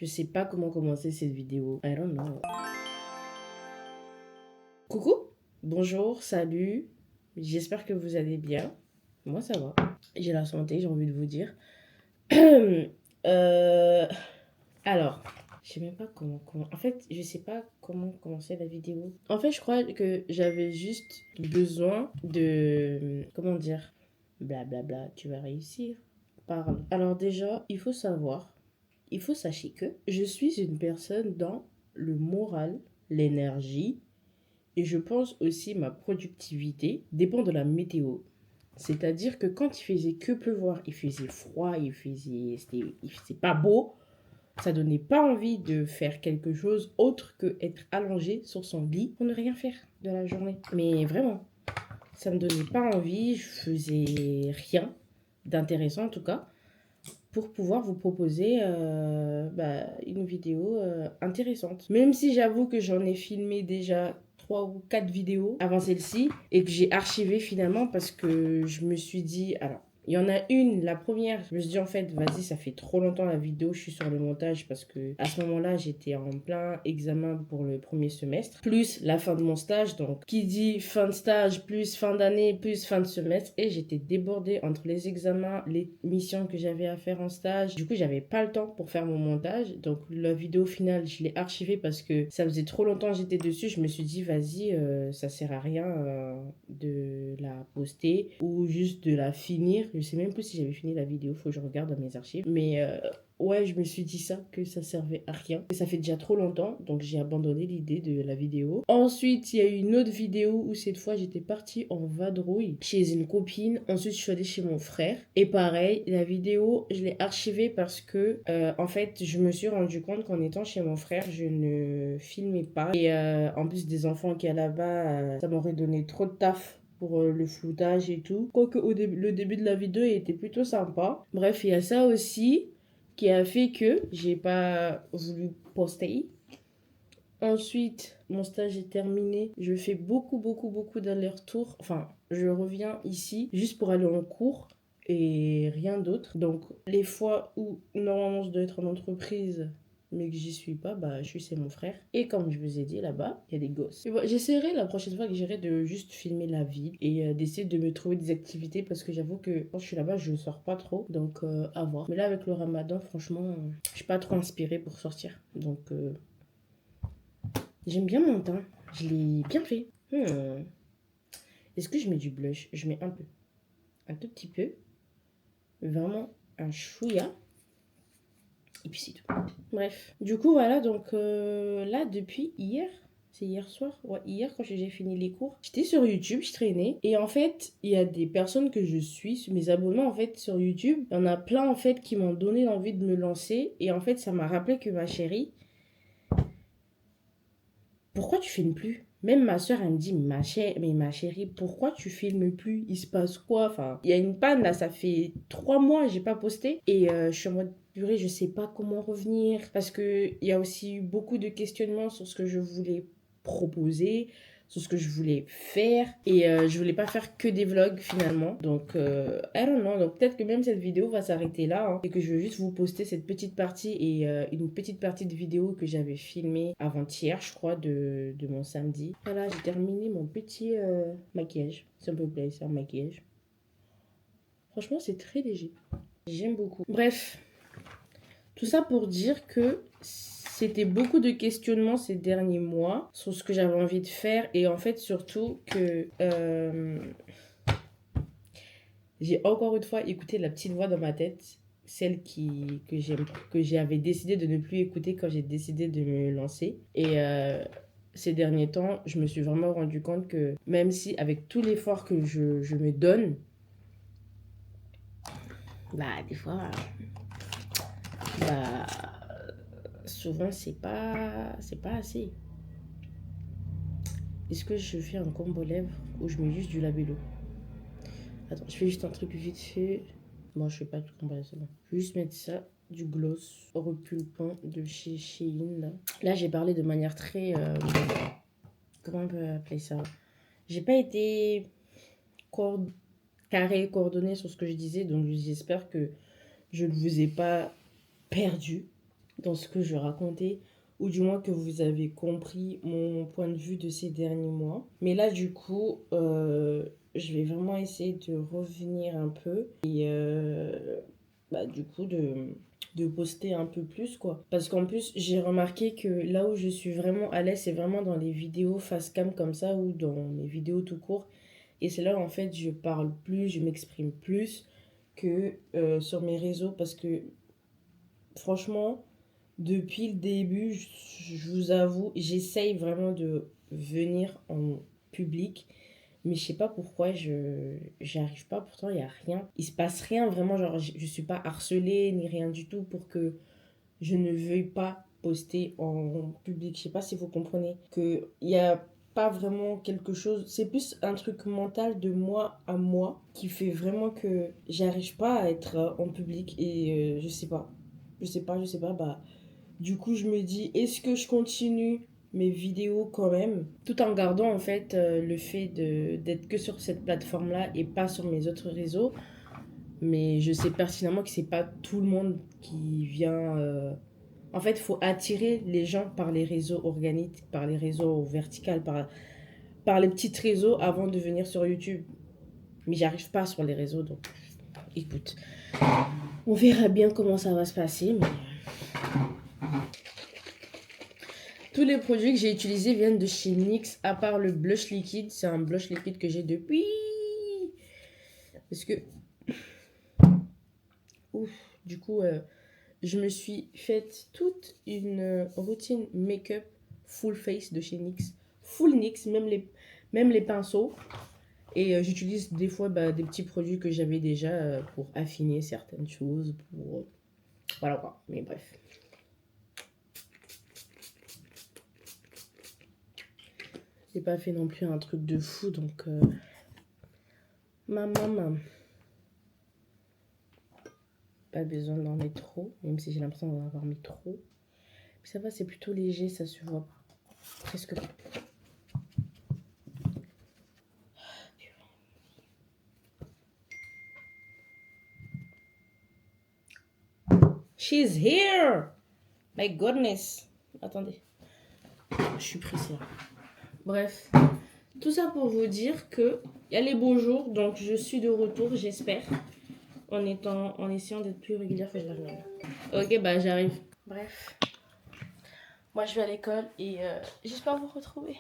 Je sais pas comment commencer cette vidéo. I don't know. Coucou, bonjour, salut. J'espère que vous allez bien. Moi, ça va. J'ai la santé, j'ai envie de vous dire. Euh, alors, je sais même pas comment. En fait, je sais pas comment commencer la vidéo. En fait, je crois que j'avais juste besoin de. Comment dire? Blablabla, tu vas réussir. Parle. Alors, déjà, il faut sachez que je suis une personne dans le moral, l'énergie et je pense aussi ma productivité dépend de la météo. C'est-à-dire que quand il faisait que pleuvoir, il faisait froid, il faisait pas beau, ça donnait pas envie de faire quelque chose autre que être allongé sur son lit pour ne rien faire de la journée. Mais vraiment, ça me donnait pas envie, je faisais rien d'intéressant en tout cas pour pouvoir vous proposer une vidéo intéressante. Même si j'avoue que j'en ai filmé déjà 3 ou 4 vidéos avant celle-ci et que j'ai archivé finalement parce que je me suis dit, alors, il y en a une, la première, je me suis dit en fait, vas-y, ça fait trop longtemps la vidéo, je suis sur le montage parce que à ce moment-là, j'étais en plein examen pour le premier semestre, plus la fin de mon stage, donc qui dit fin de stage, plus fin d'année, plus fin de semestre, et j'étais débordée entre les examens, les missions que j'avais à faire en stage. Du coup, j'avais pas le temps pour faire mon montage, donc la vidéo finale, je l'ai archivée parce que ça faisait trop longtemps que j'étais dessus. Je me suis dit, vas-y, ça sert à rien de la poster ou juste de la finir. Je sais même plus si j'avais fini la vidéo, faut que je regarde dans mes archives. Mais ouais, je me suis dit ça, que ça servait à rien. Et ça fait déjà trop longtemps, donc j'ai abandonné l'idée de la vidéo. Ensuite, il y a eu une autre vidéo où cette fois j'étais partie en vadrouille chez une copine. Ensuite, je suis allée chez mon frère. Et pareil, la vidéo, je l'ai archivée parce que, en fait, je me suis rendu compte qu'en étant chez mon frère, je ne filmais pas. Et en plus des enfants qu'il y a là-bas, ça m'aurait donné trop de taf pour le floutage et tout. Quoique le début de la vidéo était plutôt sympa. Bref, il y a ça aussi qui a fait que j'ai pas voulu poster. Ensuite, mon stage est terminé. Je fais beaucoup d'allers-retours. Enfin, je reviens ici juste pour aller en cours et rien d'autre. Donc, les fois où normalement je dois être en entreprise mais que j'y suis pas, bah je suis chez mon frère. Et comme je vous ai dit là-bas, il y a des gosses. Et voilà, j'essaierai la prochaine fois que j'irai de juste filmer la ville et d'essayer de me trouver des activités parce que j'avoue que quand je suis là-bas, je sors pas trop. Donc à voir. Mais là avec le ramadan, franchement, je suis pas trop inspirée pour sortir. Donc j'aime bien mon teint. Je l'ai bien fait. Est-ce que je mets du blush? Je mets un peu. Un tout petit peu. Vraiment un chouïa. Et puis c'est tout. Bref. Du coup, voilà. Donc là, depuis hier, c'est hier soir? Ouais, hier quand j'ai fini les cours, j'étais sur YouTube, je traînais. Et en fait, il y a des personnes que je suis, mes abonnés en fait sur YouTube. Il y en a plein en fait qui m'ont donné l'envie de me lancer. Et en fait, ça m'a rappelé que ma chérie, pourquoi tu filmes plus? Même ma soeur, elle me dit, mais ma chérie, pourquoi tu filmes plus? Il se passe quoi? Enfin, il y a une panne là, ça fait 3 mois, j'ai pas posté. Et je suis en mode, purée, je sais pas comment revenir. Parce qu'il y a aussi eu beaucoup de questionnements sur ce que je voulais proposer, sur ce que je voulais faire. Et je voulais pas faire que des vlogs finalement. Donc, I don't know. Donc, peut-être que même cette vidéo va s'arrêter là. Hein, et que je vais juste vous poster cette petite partie et une petite partie de vidéo que j'avais filmée avant-hier, je crois, de mon samedi. Voilà, j'ai terminé mon petit maquillage. S'il vous plaît, c'est un maquillage. Franchement, c'est très léger. J'aime beaucoup. Bref, tout ça pour dire que c'était beaucoup de questionnements ces derniers mois sur ce que j'avais envie de faire et en fait surtout que j'ai encore une fois écouté la petite voix dans ma tête, celle que j'avais décidé de ne plus écouter quand j'ai décidé de me lancer. Et ces derniers temps, je me suis vraiment rendu compte que même si avec tout l'effort que je me donne, bah des fois, bah souvent c'est pas assez. Est-ce que je fais un combo lèvres ou je mets juste du labello? Attends, je fais juste un truc vite fait. Bon, je fais pas tout combo, c'est bon. Je vais juste mettre ça, du gloss repulpant de chez Shein. Là, j'ai parlé de manière très... comment on peut appeler ça? J'ai pas été carré, coordonné sur ce que je disais, donc j'espère que je ne vous ai pas perdu. dans ce que je racontais, ou du moins que vous avez compris mon point de vue de ces derniers mois. Mais là, du coup, je vais vraiment essayer de revenir un peu et du coup de poster un peu plus quoi. Parce qu'en plus, j'ai remarqué que là où je suis vraiment à l'aise, c'est vraiment dans les vidéos face cam comme ça ou dans mes vidéos tout court. Et c'est là où en fait je parle plus, je m'exprime plus que sur mes réseaux parce que franchement, depuis le début, je vous avoue, j'essaye vraiment de venir en public, mais je sais pas pourquoi j'y arrive pas. Pourtant, il y a rien, il se passe rien vraiment. Genre, je suis pas harcelée ni rien du tout pour que je ne veuille pas poster en public. Je sais pas si vous comprenez que il y a pas vraiment quelque chose. C'est plus un truc mental de moi à moi qui fait vraiment que j'arrive pas à être en public et je sais pas. Bah du coup, je me dis, est-ce que je continue mes vidéos quand même, tout en gardant en fait le fait d'être que sur cette plateforme-là et pas sur mes autres réseaux. Mais je sais pertinemment que c'est pas tout le monde qui vient. En fait, il faut attirer les gens par les réseaux organiques, par les réseaux verticaux, par les petits réseaux avant de venir sur YouTube. Mais j'arrive pas sur les réseaux, donc écoute, on verra bien comment ça va se passer. Mais tous les produits que j'ai utilisés viennent de chez NYX, à part le blush liquide. C'est un blush liquide que j'ai depuis. Parce que. Ouf, du coup, je me suis faite toute une routine make-up full face de chez NYX. Full NYX, même les pinceaux. Et j'utilise des fois des petits produits que j'avais déjà pour affiner certaines choses. Pour. Voilà quoi. Mais bref. J'ai pas fait non plus un truc de fou, donc. Maman. Pas besoin d'en mettre trop, même si j'ai l'impression d'en avoir mis trop. Mais ça va, c'est plutôt léger, ça se voit pas. Presque pas. She's here! My goodness! Attendez. Je suis pressée là. Bref. Tout ça pour vous dire que il y a les beaux jours, donc je suis de retour, j'espère. En essayant d'être plus régulière que je l'arrive. Ok, bah j'arrive. Bref. Moi je vais à l'école et j'espère vous retrouver.